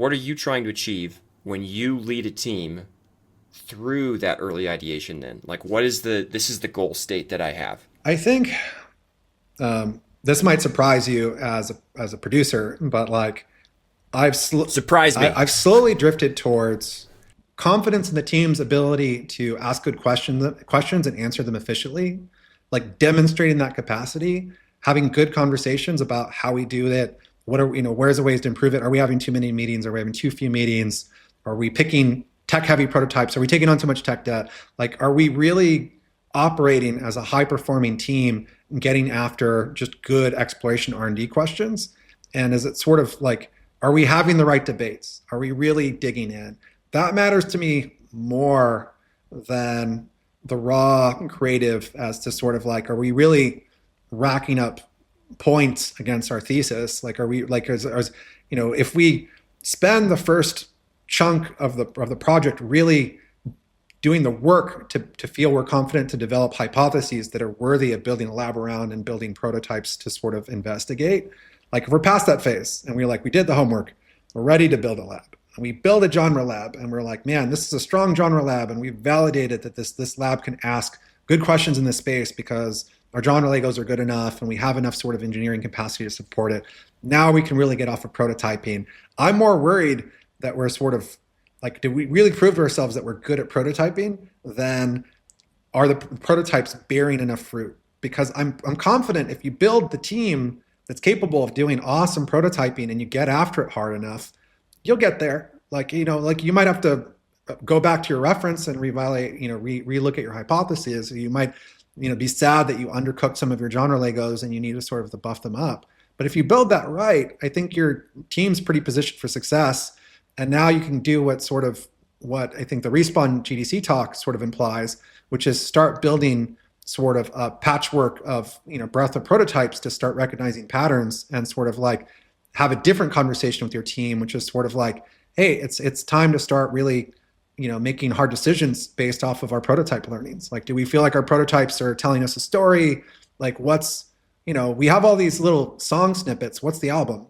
what are you trying to achieve when you lead a team through that early ideation then? Like what is this is the goal state that I have. I think this might surprise you as a producer, but like Surprise me. I've slowly drifted towards confidence in the team's ability to ask good questions and answer them efficiently, like demonstrating that capacity, having good conversations about how we do it. What are where's the ways to improve it? Are we having too many meetings? Are we having too few meetings? Are we picking tech heavy prototypes? Are we taking on too much tech debt? Like, are we really operating as a high performing team and getting after just good exploration R&D questions? And is it sort of like, are we having the right debates? Are we really digging in? That matters to me more than the raw creative, as to sort of like, are we really racking up points against our thesis? Like, are we like, if we spend the first chunk of the project really doing the work to feel we're confident to develop hypotheses that are worthy of building a lab around and building prototypes to sort of investigate. Like if we're past that phase and we're like, we did the homework, we're ready to build a lab. And we build a genre lab and we're like, man, this is a strong genre lab. And we've validated that this lab can ask good questions in this space because our genre Legos are good enough and we have enough sort of engineering capacity to support it. Now we can really get off of prototyping. I'm more worried that we're sort of like, did we really prove to ourselves that we're good at prototyping? Then are the prototypes bearing enough fruit? Because I'm confident if you build the team that's capable of doing awesome prototyping and you get after it hard enough, you'll get there. Like, like you might have to go back to your reference and reevaluate, relook at your hypotheses. You might, be sad that you undercooked some of your genre Legos and you need to sort of buff them up. But if you build that right, I think your team's pretty positioned for success. And now you can do what I think the Respawn GDC talk sort of implies, which is start building sort of a patchwork of, breadth of prototypes to start recognizing patterns and sort of like have a different conversation with your team, which is sort of like, hey, it's time to start really, making hard decisions based off of our prototype learnings. Like, do we feel like our prototypes are telling us a story? Like we have all these little song snippets. What's the album?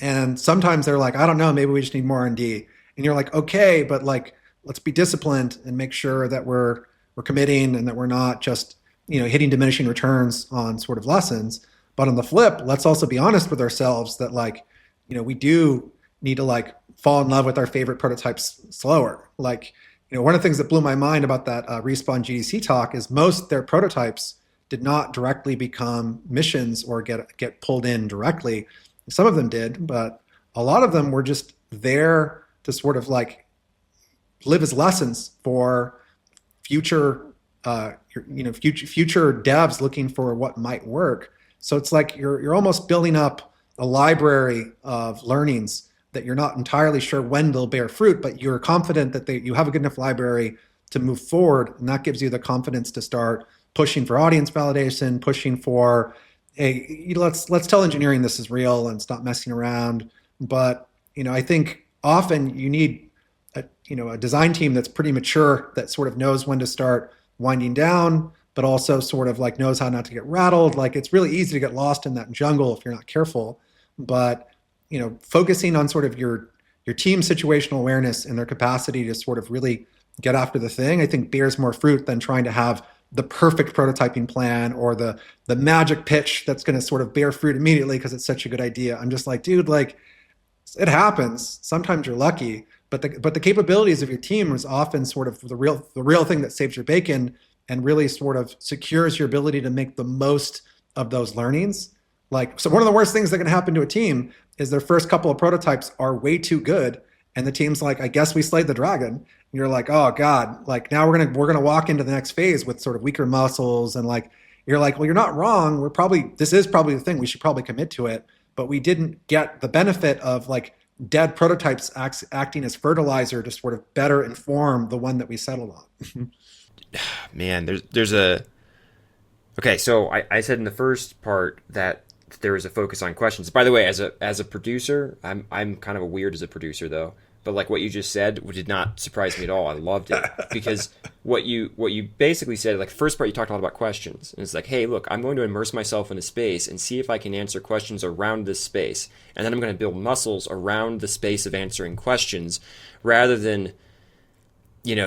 And sometimes they're like, I don't know, maybe we just need more R&D. And you're like, okay, but like, let's be disciplined and make sure that we're committing and that we're not just, hitting diminishing returns on sort of lessons. But on the flip, let's also be honest with ourselves that like, we do need to like fall in love with our favorite prototypes slower. Like, one of the things that blew my mind about that Respawn GDC talk is most their prototypes did not directly become missions or get pulled in directly. Some of them did, but a lot of them were just there to sort of like live as lessons for future, future devs looking for what might work. So it's like you're almost building up a library of learnings that you're not entirely sure when they'll bear fruit, but you're confident that you have a good enough library to move forward, and that gives you the confidence to start pushing for audience validation, pushing for let's tell engineering this is real and stop messing around. But I think often you need a design team that's pretty mature, that sort of knows when to start winding down, but also sort of like knows how not to get rattled. Like it's really easy to get lost in that jungle if you're not careful. But focusing on sort of your team situational awareness and their capacity to sort of really get after the thing, I think bears more fruit than trying to have the perfect prototyping plan or the magic pitch that's going to sort of bear fruit immediately because it's such a good idea. I'm just like, dude, like it happens. Sometimes you're lucky, but the capabilities of your team is often sort of the real thing that saves your bacon and really sort of secures your ability to make the most of those learnings. Like, so one of the worst things that can happen to a team is their first couple of prototypes are way too good. And the team's like, I guess we slayed the dragon. And you're like, oh God, like now we're gonna walk into the next phase with sort of weaker muscles. And like, you're like, well, you're not wrong. This is probably the thing. We should probably commit to it. But we didn't get the benefit of like dead prototypes acting as fertilizer to sort of better inform the one that we settled on. Man, there's a okay. So I said in the first part that there is a focus on questions. By the way, as a producer, I'm kind of a weird as a producer though. but like what you just said did not surprise me at all. I loved it because what you basically said, like the first part, you talked a lot about questions, and it's like, hey, look, I'm going to immerse myself in a space and see if I can answer questions around this space, and then I'm going to build muscles around the space of answering questions, rather than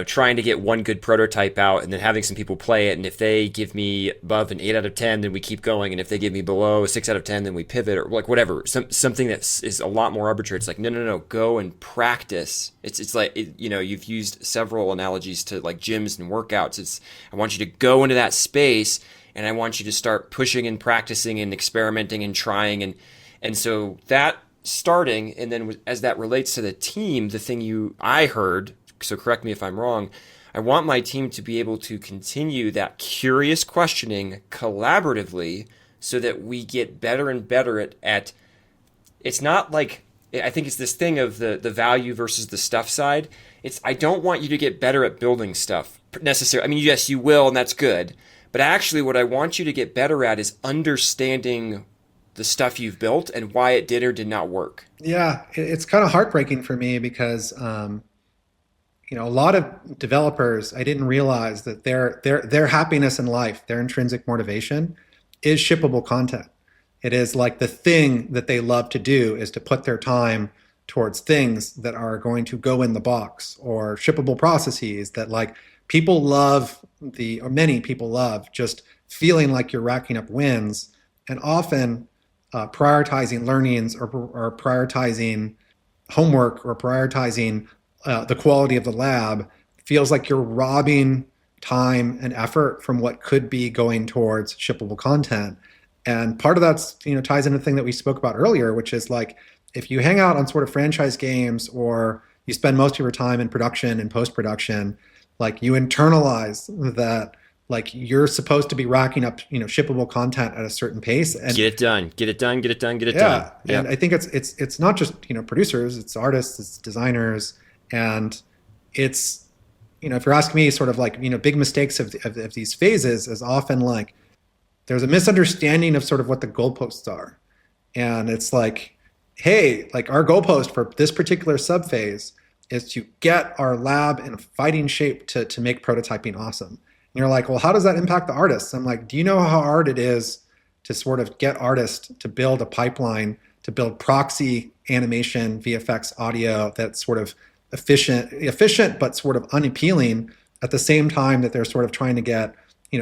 trying to get one good prototype out and then having some people play it. And if they give me above an 8 out of 10, then we keep going. And if they give me below a 6 out of 10, then we pivot, or like whatever. Something that is a lot more arbitrary. It's like, no, go and practice. It's like, you've used several analogies to like gyms and workouts. I want you to go into that space and I want you to start pushing and practicing and experimenting and trying. And so that starting, and then as that relates to the team, the thing I heard, so correct me if I'm wrong, I want my team to be able to continue that curious questioning collaboratively so that we get better and better at it's not like, I think it's this thing of the value versus the stuff side. I don't want you to get better at building stuff necessarily. I mean, yes, you will, and that's good. But actually what I want you to get better at is understanding the stuff you've built and why it did or did not work. Yeah, it's kind of heartbreaking for me because a lot of developers, I didn't realize that their happiness in life, their intrinsic motivation is shippable content. It is like the thing that they love to do is to put their time towards things that are going to go in the box, or shippable processes that like people love, or many people love just feeling like you're racking up wins, and often prioritizing learnings, or prioritizing homework, or prioritizing the quality of the lab feels like you're robbing time and effort from what could be going towards shippable content. And part of that's, ties into the thing that we spoke about earlier, which is like, if you hang out on sort of franchise games, or you spend most of your time in production and post-production, like you internalize that like you're supposed to be racking up, shippable content at a certain pace and get it done. Yeah. And I think it's not just, producers, it's artists, it's designers. And it's, if you're asking me, sort of like, big mistakes of these phases is often like, there's a misunderstanding of sort of what the goalposts are. And it's like, hey, like our goalpost for this particular subphase is to get our lab in a fighting shape to make prototyping awesome. And you're like, well, how does that impact the artists? I'm like, do you know how hard it is to sort of get artists to build a pipeline, to build proxy animation, VFX, audio that's sort of efficient, but sort of unappealing at the same time that they're sort of trying to get,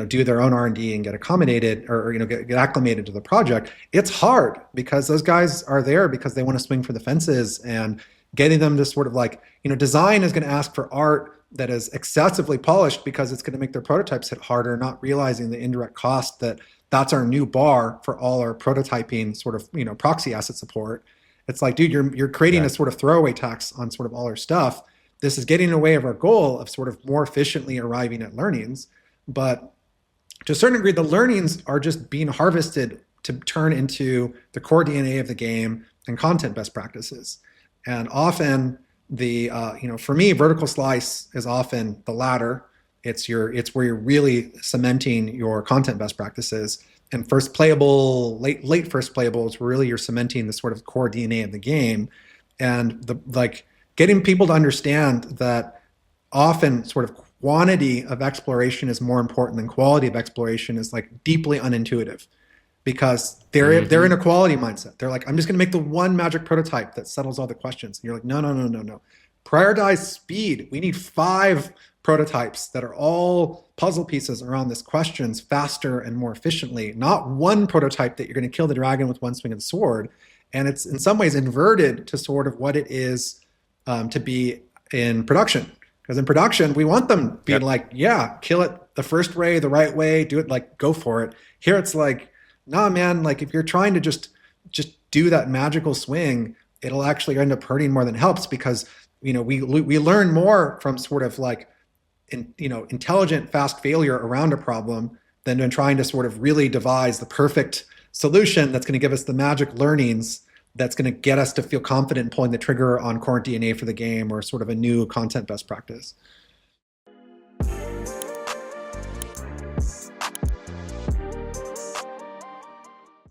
do their own R&D and get accommodated, or get acclimated to the project. It's hard because those guys are there because they want to swing for the fences, and getting them to sort of like, design is going to ask for art that is excessively polished because it's going to make their prototypes hit harder, not realizing the indirect cost that's our new bar for all our prototyping sort of, proxy asset support. It's like, dude, you're creating a sort of throwaway tax on sort of all our stuff. This is getting in the way of our goal of sort of more efficiently arriving at learnings. But to a certain degree, the learnings are just being harvested to turn into the core DNA of the game and content best practices. And often for me, vertical slice is often the latter. It's where you're really cementing your content best practices. And first playable, late first playable is really you're cementing the sort of core DNA of the game. And getting people to understand that often sort of quantity of exploration is more important than quality of exploration is like deeply unintuitive, because they're in a quality mindset. They're like, I'm just going to make the one magic prototype that settles all the questions. And you're like, no. Prioritize speed. We need 5 prototypes that are all puzzle pieces around this questions faster and more efficiently, not one prototype that you're going to kill the dragon with one swing of the sword. And it's in some ways inverted to sort of what it is to be in production. Because in production, we want them being like, yeah, kill it the first way, the right way, do it, like, go for it. Here it's like, nah, man, like if you're trying to just do that magical swing, it'll actually end up hurting more than helps, because, we learn more from sort of like, intelligent, fast failure around a problem than in trying to sort of really devise the perfect solution that's going to give us the magic learnings that's going to get us to feel confident in pulling the trigger on core DNA for the game, or sort of a new content best practice.